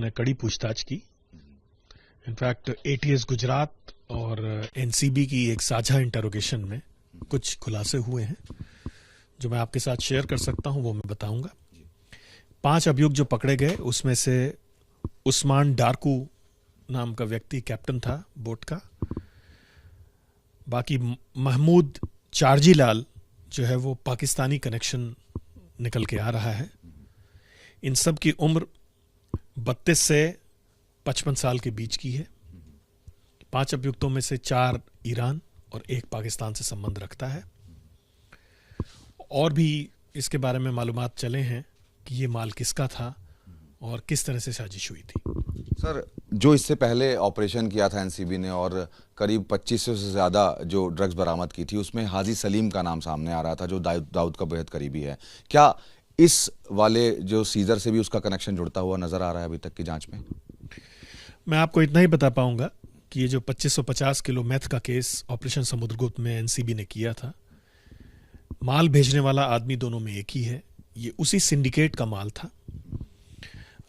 उन्होंने कड़ी पूछताछ की। इनफैक्ट एटीएस गुजरात और एनसीबी की एक साझा इंटरोगेशन में कुछ खुलासे हुए हैं जो मैं आपके साथ शेयर कर सकता हूं, वो मैं बताऊंगा। 5 अभियुक्त जो पकड़े गए उसमें से उस्मान डारकू नाम का व्यक्ति कैप्टन था बोट का। बाकी महमूद चारजीलाल जो है वो पाकिस्तानी कनेक्शन निकल के आ रहा है। इन सब की उम्र 32 से 55 साल के बीच की है। 5 अभियुक्तों में से 4 ईरान और 1 पाकिस्तान से संबंध रखता है। और भी इसके बारे में मालूमात चले हैं कि ये माल किसका था और किस तरह से साजिश हुई थी। सर, जो इससे पहले ऑपरेशन किया था एनसीबी ने और करीब 2500 से ज़्यादा जो ड्रग्स बरामद की थी, उसमें हाजी सलीम का नाम सामने आ रहा था जो दाऊद का बेहद करीबी है। क्या इस वाले जो सीजर से भी उसका कनेक्शन जुड़ता हुआ नजर आ रहा है अभी तक की जांच में? मैं आपको इतना ही बता पाऊंगा कि ये जो 2550 किलो मैथ का केस ऑपरेशन समुद्रगुप्त में एनसीबी ने किया था, माल भेजने वाला आदमी दोनों में एक ही है। ये उसी सिंडिकेट का माल था।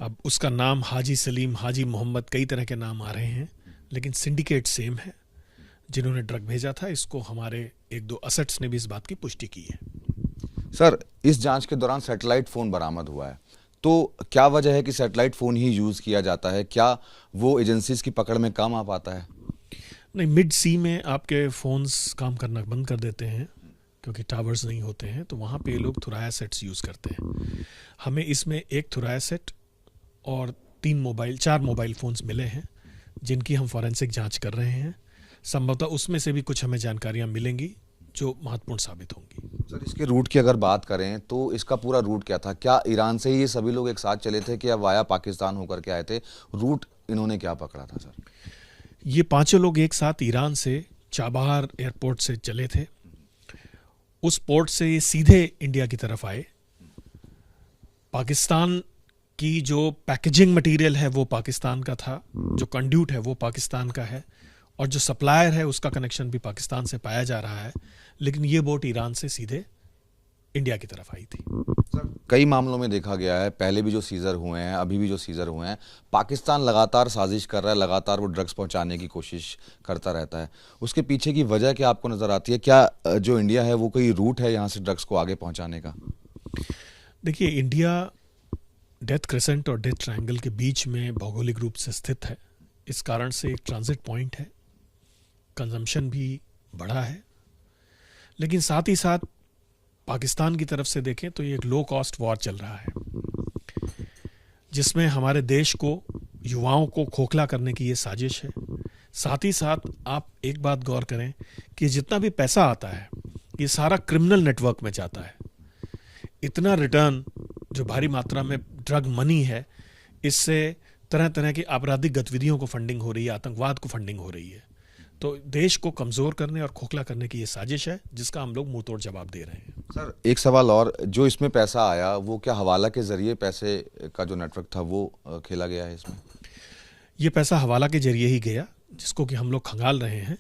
अब उसका नाम हाजी सलीम, हाजी मोहम्मद, कई तरह के नाम आ रहे हैं, लेकिन सिंडिकेट सेम है जिन्होंने ड्रग भेजा था। इसको हमारे 1-2 असेट्स ने भी इस बात की पुष्टि की है। सर, इस जांच के दौरान सैटेलाइट फ़ोन बरामद हुआ है, तो क्या वजह है कि सैटेलाइट फ़ोन ही यूज़ किया जाता है? क्या वो एजेंसीज की पकड़ में काम आ पाता है? नहीं, मिड सी में आपके फ़ोन्स काम करना बंद कर देते हैं क्योंकि टावर्स नहीं होते हैं, तो वहाँ पे ये लोग थुराया सेट्स यूज़ करते हैं। हमें इसमें 1 थुराया सेट और 4 मोबाइल फ़ोन्स मिले हैं जिनकी हम फॉरेंसिक जांच कर रहे हैं। संभवतः उसमें से भी कुछ हमें जानकारियां मिलेंगी जो महत्वपूर्ण साबित होंगी। सर, इसके रूट की अगर बात करें तो इसका पूरा रूट क्या था? क्या ईरान से ही ये सभी लोग एक साथ चले थे कि या वाया पाकिस्तान होकर के आए थे? रूट इन्होंने क्या पकड़ा था सर? ये 5 लोग एक साथ ईरान से चाबहार एयरपोर्ट से चले थे। उस पोर्ट से ये सीधे इंडिया की तरफ आए। पाकिस्तान की जो पैकेजिंग मटेरियल है वो पाकिस्तान का था, जो कंड्यूट है वो पाकिस्तान का है, और जो सप्लायर है उसका कनेक्शन भी पाकिस्तान से पाया जा रहा है। लेकिन ये बोट ईरान से सीधे इंडिया की तरफ आई थी। सर, कई मामलों में देखा गया है, पहले भी जो सीजर हुए हैं, अभी भी जो सीजर हुए हैं, पाकिस्तान लगातार साजिश कर रहा है, लगातार वो ड्रग्स पहुंचाने की कोशिश करता रहता है। उसके पीछे की वजह क्या आपको नज़र आती है? क्या जो इंडिया है वो कोई रूट है यहाँ से ड्रग्स को आगे पहुँचाने का? देखिए, इंडिया डेथ क्रेसेंट और डेथ ट्रायंगल के बीच में भौगोलिक रूप से स्थित है। इस कारण से एक ट्रांजिट पॉइंट है, कंजम्पशन भी बढ़ा है। लेकिन साथ ही साथ पाकिस्तान की तरफ से देखें तो ये एक लो कॉस्ट वॉर चल रहा है जिसमें हमारे देश को, युवाओं को खोखला करने की ये साजिश है। साथ ही साथ आप एक बात गौर करें कि जितना भी पैसा आता है ये सारा क्रिमिनल नेटवर्क में जाता है। इतना रिटर्न जो भारी मात्रा में ड्रग मनी है, इससे तरह तरह की आपराधिक गतिविधियों को फंडिंग हो रही है, आतंकवाद को फंडिंग हो रही है। तो देश को कमज़ोर करने और खोखला करने की ये साजिश है जिसका हम लोग मुंह तोड़ जवाब दे रहे हैं। सर, एक सवाल और, जो इसमें पैसा आया वो क्या हवाला के जरिए पैसे का जो नेटवर्क था वो खेला गया है इसमें? ये पैसा हवाला के जरिए ही गया जिसको कि हम लोग खंगाल रहे हैं।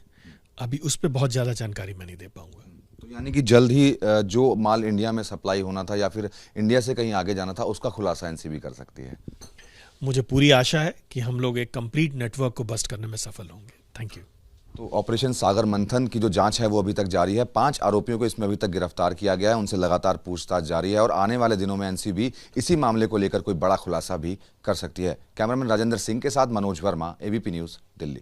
अभी उस पर बहुत ज़्यादा जानकारी मैं नहीं दे पाऊंगा। तो यानी कि जल्द ही जो माल इंडिया में सप्लाई होना था या फिर इंडिया से कहीं आगे जाना था उसका खुलासा एनसीबी कर सकती है? मुझे पूरी आशा है कि हम लोग एक कंप्लीट नेटवर्क को बस्ट करने में सफल होंगे। Thank you. तो ऑपरेशन सागर मंथन की जो जांच है वो अभी तक जारी है। 5 आरोपियों को इसमें अभी तक गिरफ्तार किया गया है, उनसे लगातार पूछताछ जारी है और आने वाले दिनों में एनसीबी इसी मामले को लेकर कोई बड़ा खुलासा भी कर सकती है। कैमरामैन राजेंद्र सिंह के साथ मनोज वर्मा, एबीपी न्यूज़, दिल्ली।